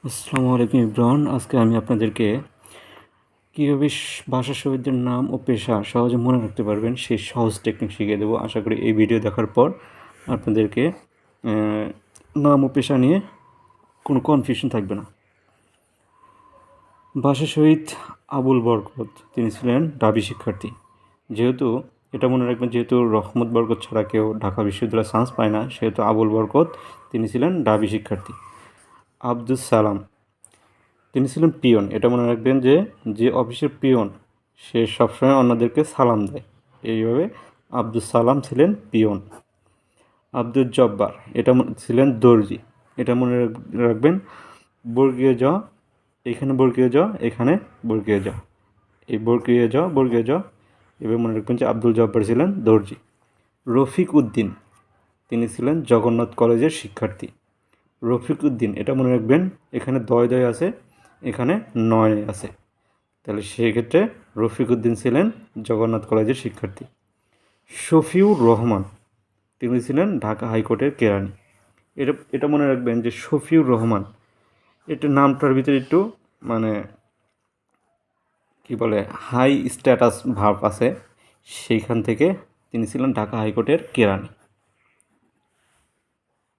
আসসালামু আলাইকুম ইব্রান। আজকে আমি আপনাদেরকে কীভাবে ভাষা শহীদদের নাম ও পেশা সহজে মনে রাখতে পারবেন সেই সহজ টেকনিক শিখিয়ে দেবো। আশা করি এই ভিডিও দেখার পর আপনাদেরকে নাম ও পেশা নিয়ে কোনো কনফিউশন থাকবে না। ভাষা শহীদ আবুল বরকত তিনি ছিলেন ঢাবি শিক্ষার্থী। যেহেতু এটা মনে রাখবেন, যেহেতু রহমত বরকত ছাড়া কেউ ঢাকা বিশ্ববিদ্যালয়ে চান্স পায় না, সেহেতু আবুল বরকত তিনি ছিলেন ঢাবি শিক্ষার্থী। আব্দুস সালাম তিনি ছিলেন পিয়ন। এটা মনে রাখবেন যে যে অফিসের পিয়ন সে সবসময় অন্যদেরকে সালাম দেয়। এইভাবে আব্দুস সালাম ছিলেন পিয়ন। আব্দুল জব্বার এটা ছিলেন দর্জি। এটা মনে রাখবেন, বর্গীয় জ, এখানে বর্গীয় জ, এখানে বর্গীয় জ, এই বর্গীয় জ এবার মনে রাখবেন যে আব্দুল জব্বার ছিলেন দর্জি। রফিক উদ্দিন তিনি ছিলেন জগন্নাথ কলেজের শিক্ষার্থী। রফিক উদ্দিন এটা মনে রাখবেন, এখানে দয় দয় আছে, এখানে নয় আছে, তাহলে সেক্ষেত্রে রফিক উদ্দিন ছিলেন জগন্নাথ কলেজের শিক্ষার্থী। শফিউর রহমান তিনি ছিলেন ঢাকা হাইকোর্টের কেরানি। এটা মনে রাখবেন যে শফিউর রহমান, এটা নামটার ভিতরে একটু মানে কি বলে হাই স্ট্যাটাস ভার্ব আছে, সেইখান থেকে তিনি ছিলেন ঢাকা হাইকোর্টের কেরানি।